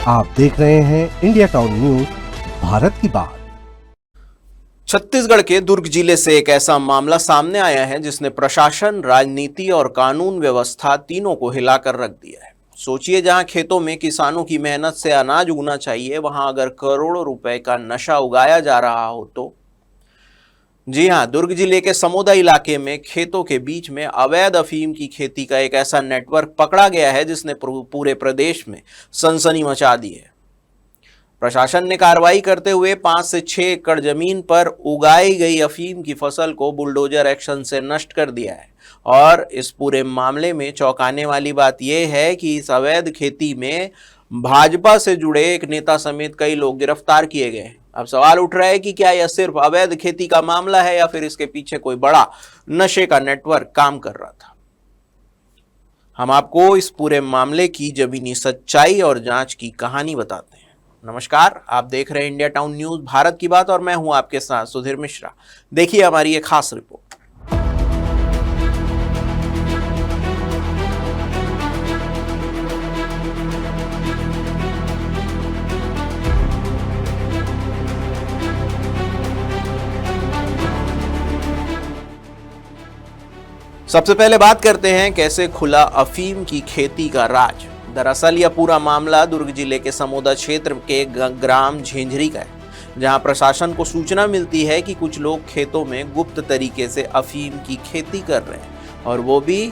आप देख रहे हैं इंडिया टाउन न्यूज, भारत की बात। छत्तीसगढ़ के दुर्ग जिले से एक ऐसा मामला सामने आया है जिसने प्रशासन, राजनीति और कानून व्यवस्था तीनों को हिलाकर रख दिया है। सोचिए, जहां खेतों में किसानों की मेहनत से अनाज उगना चाहिए, वहां अगर करोड़ों रुपए का नशा उगाया जा रहा हो तो। जी हां, दुर्ग जिले के समोदा इलाके में खेतों के बीच में अवैध अफीम की खेती का एक ऐसा नेटवर्क पकड़ा गया है जिसने पूरे प्रदेश में सनसनी मचा दी है। प्रशासन ने कार्रवाई करते हुए 5 से 6 एकड़ जमीन पर उगाई गई अफीम की फसल को बुलडोजर एक्शन से नष्ट कर दिया है। और इस पूरे मामले में चौंकाने वाली बात यह है कि इस अवैध खेती में भाजपा से जुड़े एक नेता समेत कई लोग गिरफ्तार किए गए हैं। अब सवाल उठ रहा है कि क्या यह सिर्फ अवैध खेती का मामला है या फिर इसके पीछे कोई बड़ा नशे का नेटवर्क काम कर रहा था। हम आपको इस पूरे मामले की जमीनी सच्चाई और जांच की कहानी बताते हैं। नमस्कार, आप देख रहे हैं इंडिया टाउन न्यूज, भारत की बात, और मैं हूं आपके साथ सुधीर मिश्रा। देखिए हमारी एक खास रिपोर्ट। सबसे पहले बात करते हैं कैसे खुला अफीम की खेती का राज। दरअसल यह पूरा मामला दुर्ग जिले के समोदा क्षेत्र के ग्राम झेंझरी का है, जहां प्रशासन को सूचना मिलती है कि कुछ लोग खेतों में गुप्त तरीके से अफीम की खेती कर रहे हैं, और वो भी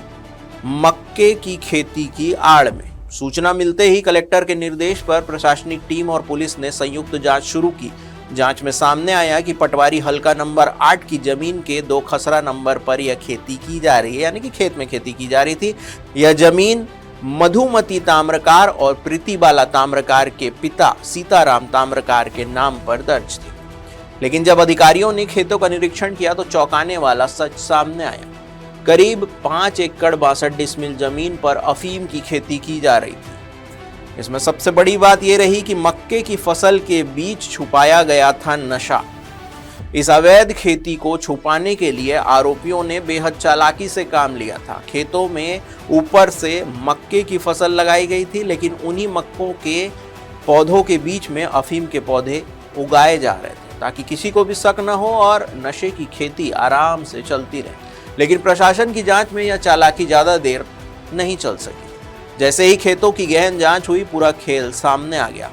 मक्के की खेती की आड़ में। सूचना मिलते ही कलेक्टर के निर्देश पर प्रशासनिक टीम और पुलिस ने संयुक्त जांच शुरू की। जांच में सामने आया कि पटवारी हल्का नंबर 8 की जमीन के 2 खसरा नंबर पर यह खेती की जा रही है, यानी कि खेत में खेती की जा रही थी। यह जमीन मधुमती ताम्रकार और प्रीतिबाला ताम्रकार के पिता सीताराम ताम्रकार के नाम पर दर्ज थी। लेकिन जब अधिकारियों ने खेतों का निरीक्षण किया तो चौंकाने वाला सच सामने आया। करीब 5 एकड़ 62 डिसमिल जमीन पर अफीम की खेती की जा रही थी। इसमें सबसे बड़ी बात यह रही कि मक्के की फसल के बीच छुपाया गया था नशा। इस अवैध खेती को छुपाने के लिए आरोपियों ने बेहद चालाकी से काम लिया था। खेतों में ऊपर से मक्के की फसल लगाई गई थी, लेकिन उन्हीं मक्कों के पौधों के बीच में अफीम के पौधे उगाए जा रहे थे, ताकि किसी को भी शक न हो और नशे की खेती आराम से चलती रहे। लेकिन प्रशासन की जांच में यह चालाकी ज्यादा देर नहीं चल सकी। जैसे ही खेतों की गहन जांच हुई, पूरा खेल सामने आ गया।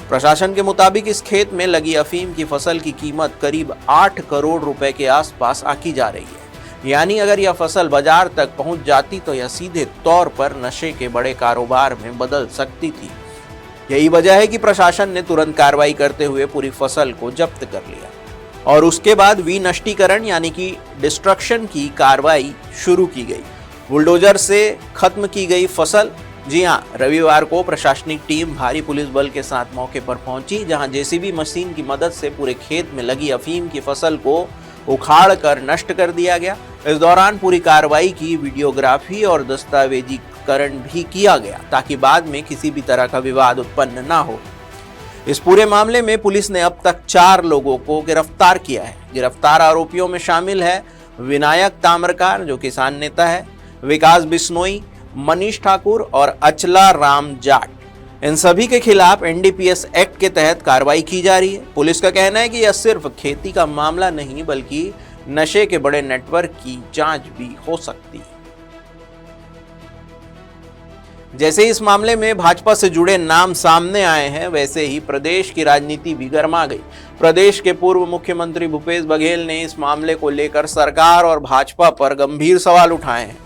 प्रशासन के मुताबिक इस खेत में लगी अफीम की फसल की कीमत करीब 8 करोड़ रुपए के आसपास आंकी जा रही है। यानी अगर यह फसल बाजार तक पहुंच जाती तो यह सीधे तौर पर नशे के बड़े कारोबार में बदल सकती थी। यही वजह है कि प्रशासन ने तुरंत कार्रवाई करते हुए पूरी फसल को जब्त कर लिया और उसके बाद विनष्टीकरण यानी कि डिस्ट्रक्शन की कार्रवाई शुरू की गई। बुलडोजर से खत्म की गई फसल। जी हां, रविवार को प्रशासनिक टीम भारी पुलिस बल के साथ मौके पर पहुंची, जहां जेसीबी मशीन की मदद से पूरे खेत में लगी अफीम की फसल को उखाड़ कर नष्ट कर दिया गया। इस दौरान पूरी कार्रवाई की वीडियोग्राफी और दस्तावेजीकरण भी किया गया, ताकि बाद में किसी भी तरह का विवाद उत्पन्न ना हो। इस पूरे मामले में पुलिस ने अब तक 4 लोगों को गिरफ्तार किया है। गिरफ्तार आरोपियों में शामिल है विनायक ताम्रकार, जो किसान नेता है, विकास बिश्नोई, मनीष ठाकुर और अचला राम जाट। इन सभी के खिलाफ एनडीपीएस एक्ट के तहत कार्रवाई की जा रही है। पुलिस का कहना है कि यह सिर्फ खेती का मामला नहीं, बल्कि नशे के बड़े नेटवर्क की जांच भी हो सकती है। जैसे इस मामले में भाजपा से जुड़े नाम सामने आए हैं, वैसे ही प्रदेश की राजनीति भी गर्मा गई। प्रदेश के पूर्व मुख्यमंत्री भूपेश बघेल ने इस मामले को लेकर सरकार और भाजपा पर गंभीर सवाल उठाए हैं।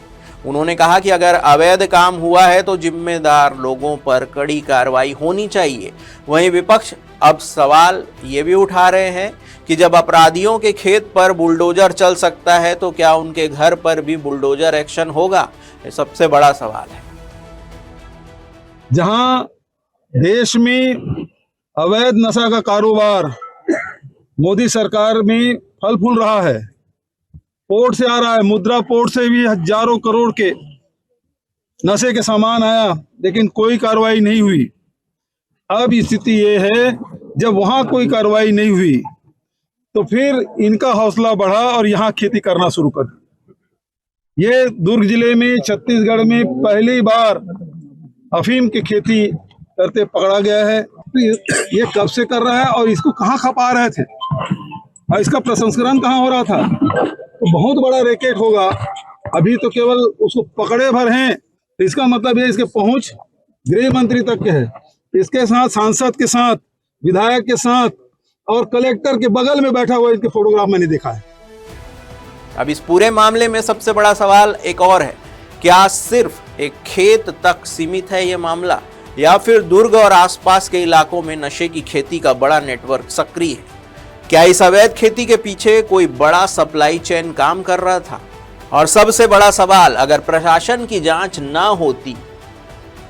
उन्होंने कहा कि अगर अवैध काम हुआ है तो जिम्मेदार लोगों पर कड़ी कार्रवाई होनी चाहिए। वहीं विपक्ष अब सवाल ये भी उठा रहे हैं कि जब अपराधियों के खेत पर बुलडोजर चल सकता है तो क्या उनके घर पर भी बुलडोजर एक्शन होगा? ये सबसे बड़ा सवाल है। जहां देश में अवैध नशा का कारोबार मोदी सरकार में फल फूल रहा है, पोर्ट से आ रहा है, मुद्रा पोर्ट से भी हजारों करोड़ के नशे के सामान आया, लेकिन कोई कार्रवाई नहीं हुई। अब स्थिति ये है, जब वहां कोई कार्रवाई नहीं हुई तो फिर इनका हौसला बढ़ा और यहाँ खेती करना शुरू कर दी। ये दुर्ग जिले में, छत्तीसगढ़ में पहली बार अफीम की खेती करते पकड़ा गया है। तो ये कब से कर रहा है और इसको कहाँ खपा रहे थे और इसका प्रसंस्करण कहाँ हो रहा था, तो बहुत बड़ा रैकेट होगा। अभी तो केवल उसको पकड़े भर हैं, इसका मतलब ये इसके पहुंच गृह मंत्री तक के है। इसके साथ सांसद के साथ, विधायक के साथ और कलेक्टर के बगल में बैठा हुआ इसके फोटोग्राफ मैंने देखा है। अब इस पूरे मामले में सबसे बड़ा सवाल एक और है, क्या सिर्फ एक खेत तक सीमित है ये मामला, या फिर दुर्ग और आसपास के इलाकों में नशे की खेती का बड़ा नेटवर्क सक्रिय है? क्या इस अवैध खेती के पीछे कोई बड़ा सप्लाई चेन काम कर रहा था? और सबसे बड़ा सवाल, अगर प्रशासन की जांच ना होती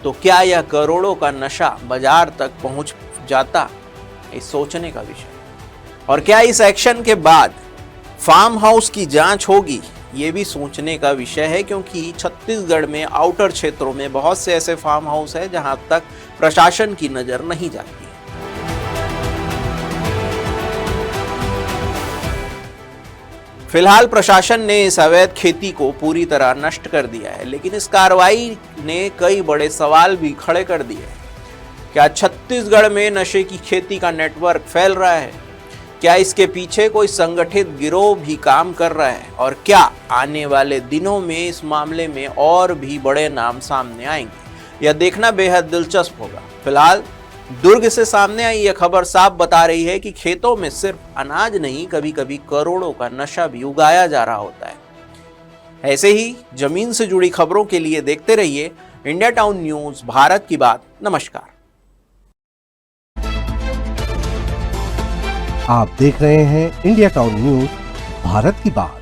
तो क्या यह करोड़ों का नशा बाजार तक पहुंच जाता? इस सोचने का विषय। और क्या इस एक्शन के बाद फार्म हाउस की जांच होगी, ये भी सोचने का विषय है, क्योंकि छत्तीसगढ़ में आउटर क्षेत्रों में बहुत से ऐसे फार्म हाउस हैं जहां तक प्रशासन की नजर नहीं जाती। फिलहाल प्रशासन ने इस अवैध खेती को पूरी तरह नष्ट कर दिया है, लेकिन इस कार्रवाई ने कई बड़े सवाल भी खड़े कर दिए हैं। क्या छत्तीसगढ़ में नशे की खेती का नेटवर्क फैल रहा है? क्या इसके पीछे कोई संगठित गिरोह भी काम कर रहा है? और क्या आने वाले दिनों में इस मामले में और भी बड़े नाम सामने आएंगे? यह देखना बेहद दिलचस्प होगा। फिलहाल दुर्ग से सामने आई यह खबर साफ बता रही है कि खेतों में सिर्फ अनाज नहीं, कभी कभी करोड़ों का नशा भी उगाया जा रहा होता है। ऐसे ही जमीन से जुड़ी खबरों के लिए देखते रहिए इंडिया टाउन न्यूज, भारत की बात। नमस्कार। आप देख रहे हैं इंडिया टाउन न्यूज, भारत की बात।